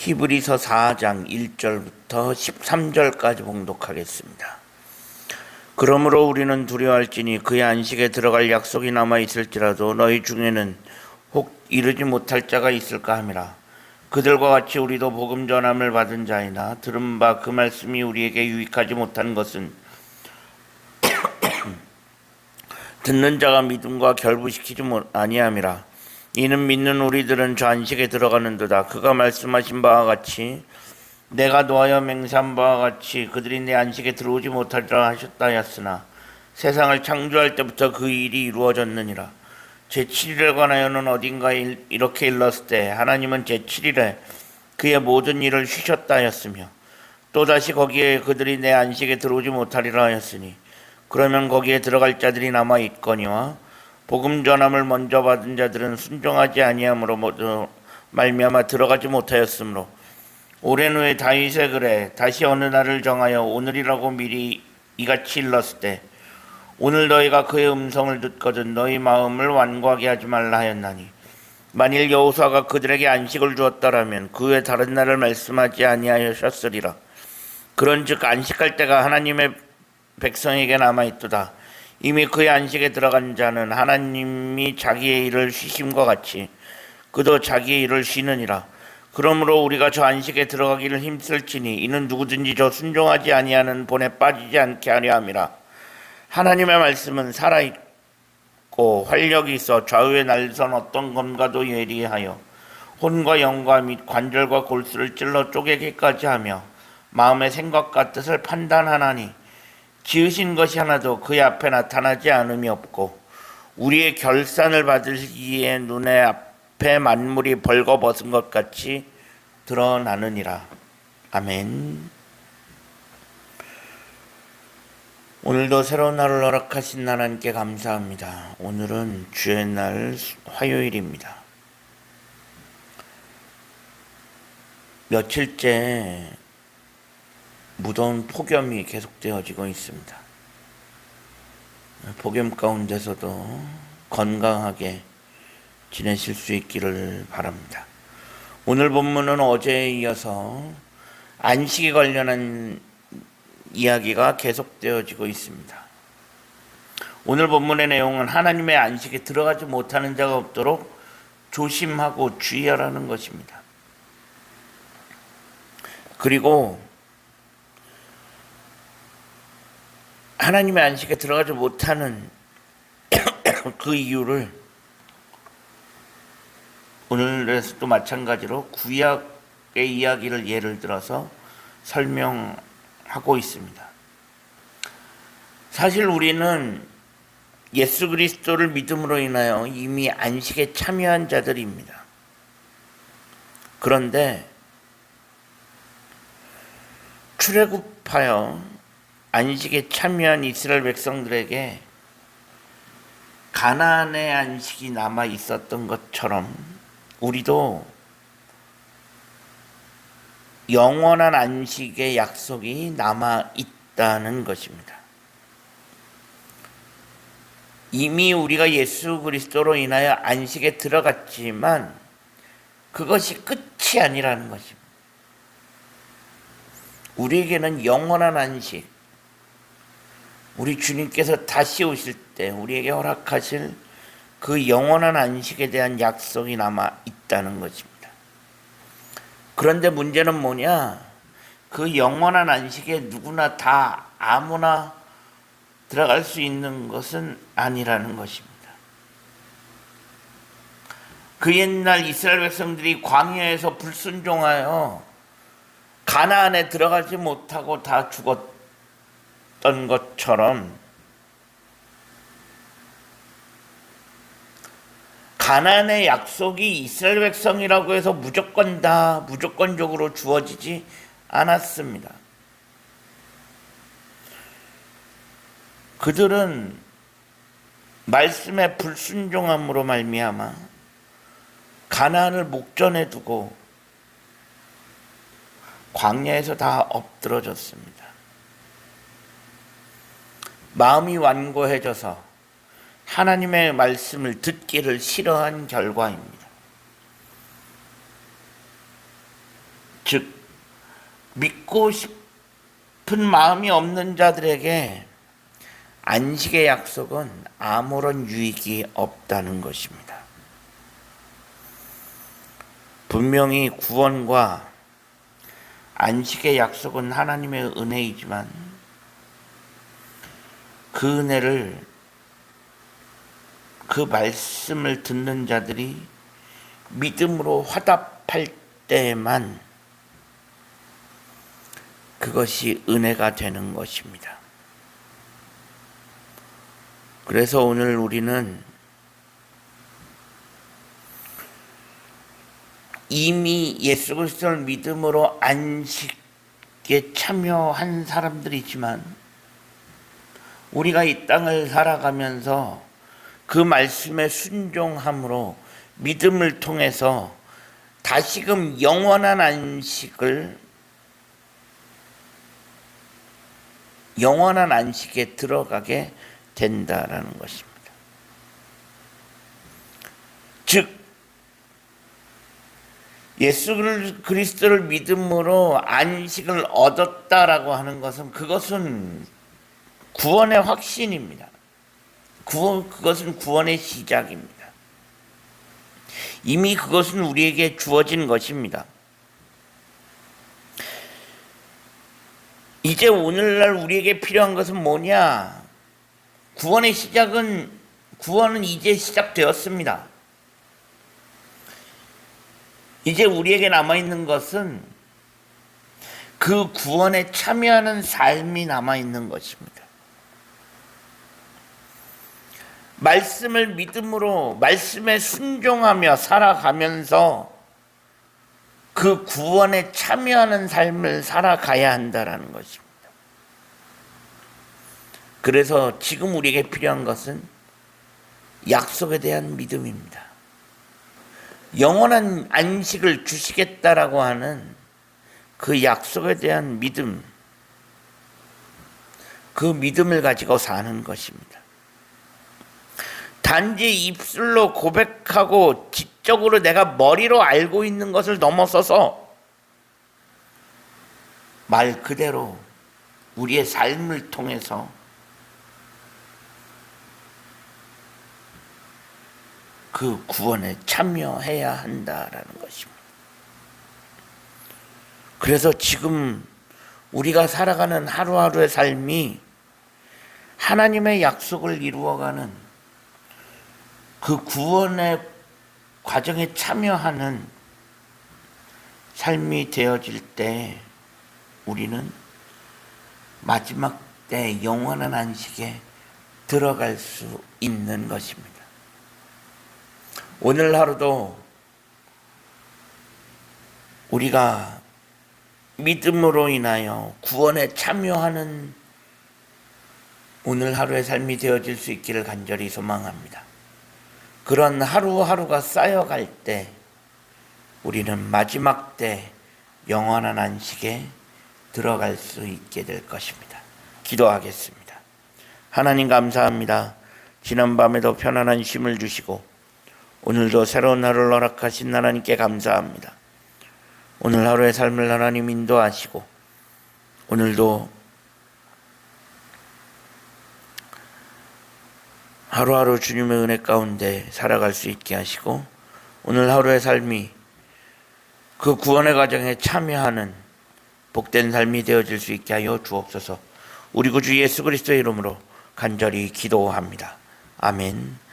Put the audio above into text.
히브리서 4장 1절부터 13절까지 봉독하겠습니다. 그러므로 우리는 두려워할지니 그의 안식에 들어갈 약속이 남아있을지라도 너희 중에는 혹 이르지 못할 자가 있을까 함이라. 그들과 같이 우리도 복음 전함을 받은 자이나 들은 바 그 말씀이 우리에게 유익하지 못한 것은 듣는 자가 믿음과 결부시키지 아니함이라. 이는 믿는 우리들은 저 안식에 들어가는도다. 그가 말씀하신 바와 같이 내가 노하여 맹세한 바와 같이 그들이 내 안식에 들어오지 못하리라 하셨다 하였으나 세상을 창조할 때부터 그 일이 이루어졌느니라. 제7일에 관하여는 어딘가에 이렇게 일렀을 때 하나님은 제7일에 그의 모든 일을 쉬셨다 하였으며 또다시 거기에 그들이 내 안식에 들어오지 못하리라 하였으니 그러면 거기에 들어갈 자들이 남아있거니와 복음 전함을 먼저 받은 자들은 순종하지 아니함으로 모두 말미암아 들어가지 못하였으므로 오랜 후에 다윗의 글에 다시 어느 날을 정하여 오늘이라고 미리 이같이 일렀을 때 오늘 너희가 그의 음성을 듣거든 너희 마음을 완고하게 하지 말라 하였나니 만일 여호수아가 그들에게 안식을 주었더라면 그 외 다른 날을 말씀하지 아니하셨으리라. 그런즉 안식할 때가 하나님의 백성에게 남아있도다. 이미 그의 안식에 들어간 자는 하나님이 자기의 일을 쉬심과 같이 그도 자기의 일을 쉬느니라. 그러므로 우리가 저 안식에 들어가기를 힘쓸지니 이는 누구든지 저 순종하지 아니하는 본에 빠지지 않게 하려 함이라. 하나님의 말씀은 살아있고 활력이 있어 좌우에 날선 어떤 검과도 예리하여 혼과 영과 및 관절과 골수를 찔러 쪼개기까지 하며 마음의 생각과 뜻을 판단하나니 지으신 것이 하나도 그의 앞에 나타나지 않음이 없고 우리의 결산을 받으시기에 눈에 앞에 만물이 벌거벗은 것 같이 드러나느니라. 아멘. 오늘도 새로운 날을 허락하신 하나님께 감사합니다. 오늘은 주의 날 화요일입니다. 며칠째 무더운 폭염이 계속되어지고 있습니다. 폭염 가운데서도 건강하게 지내실 수 있기를 바랍니다. 오늘 본문은 어제에 이어서 안식에 관련한 이야기가 계속되어지고 있습니다. 오늘 본문의 내용은 하나님의 안식에 들어가지 못하는 자가 없도록 조심하고 주의하라는 것입니다. 그리고 하나님의 안식에 들어가지 못하는 그 이유를 오늘에서도 마찬가지로 구약의 이야기를 예를 들어서 설명하고 있습니다. 사실 우리는 예수 그리스도를 믿음으로 인하여 이미 안식에 참여한 자들입니다. 그런데 출애굽하여 안식에 참여한 이스라엘 백성들에게 가나안의 안식이 남아 있었던 것처럼 우리도 영원한 안식의 약속이 남아 있다는 것입니다. 이미 우리가 예수 그리스도로 인하여 안식에 들어갔지만 그것이 끝이 아니라는 것입니다. 우리에게는 영원한 안식, 우리 주님께서 다시 오실 때 우리에게 허락하실 그 영원한 안식에 대한 약속이 남아 있다는 것입니다. 그런데 문제는 뭐냐? 그 영원한 안식에 누구나 다 아무나 들어갈 수 있는 것은 아니라는 것입니다. 그 옛날 이스라엘 백성들이 광야에서 불순종하여 가나안에 들어가지 못하고 다 죽었던 것처럼 가나안의 약속이 이스라엘 백성이라고 해서 무조건적으로 주어지지 않았습니다. 그들은 말씀에 불순종함으로 말미암아 가나안을 목전에 두고 광야에서 다 엎드러졌습니다. 마음이 완고해져서 하나님의 말씀을 듣기를 싫어한 결과입니다. 즉 믿고 싶은 마음이 없는 자들에게 안식의 약속은 아무런 유익이 없다는 것입니다. 분명히 구원과 안식의 약속은 하나님의 은혜이지만 그 은혜를, 그 말씀을 듣는 자들이 믿음으로 화답할 때에만 그것이 은혜가 되는 것입니다. 그래서 오늘 우리는 이미 예수 그리스도를 믿음으로 안식에 참여한 사람들이지만 우리가 이 땅을 살아가면서 그 말씀에 순종함으로 믿음을 통해서 다시금 영원한 안식에 들어가게 된다라는 것입니다. 즉 예수 그리스도를 믿음으로 안식을 얻었다라고 하는 것은 그것은 구원의 확신입니다. 그것은 구원의 시작입니다. 이미 그것은 우리에게 주어진 것입니다. 이제 오늘날 우리에게 필요한 것은 뭐냐? 구원은 이제 시작되었습니다. 이제 우리에게 남아있는 것은 그 구원에 참여하는 삶이 남아있는 것입니다. 말씀을 믿음으로, 말씀에 순종하며 살아가면서 그 구원에 참여하는 삶을 살아가야 한다는 것입니다. 그래서 지금 우리에게 필요한 것은 약속에 대한 믿음입니다. 영원한 안식을 주시겠다라고 하는 그 약속에 대한 믿음, 그 믿음을 가지고 사는 것입니다. 단지 입술로 고백하고 지적으로 내가 머리로 알고 있는 것을 넘어서서 말 그대로 우리의 삶을 통해서 그 구원에 참여해야 한다라는 것입니다. 그래서 지금 우리가 살아가는 하루하루의 삶이 하나님의 약속을 이루어가는 그 구원의 과정에 참여하는 삶이 되어질 때 우리는 마지막 때 영원한 안식에 들어갈 수 있는 것입니다. 오늘 하루도 우리가 믿음으로 인하여 구원에 참여하는 오늘 하루의 삶이 되어질 수 있기를 간절히 소망합니다. 그런 하루하루가 쌓여갈 때 우리는 마지막 때 영원한 안식에 들어갈 수 있게 될 것입니다. 기도하겠습니다. 하나님 감사합니다. 지난밤에도 편안한 쉼을 주시고 오늘도 새로운 하루를 허락하신 하나님께 감사합니다. 오늘 하루의 삶을 하나님 인도하시고 오늘도 하루하루 주님의 은혜 가운데 살아갈 수 있게 하시고 오늘 하루의 삶이 그 구원의 과정에 참여하는 복된 삶이 되어질 수 있게 하여 주옵소서. 우리 구주 예수 그리스도의 이름으로 간절히 기도합니다. 아멘.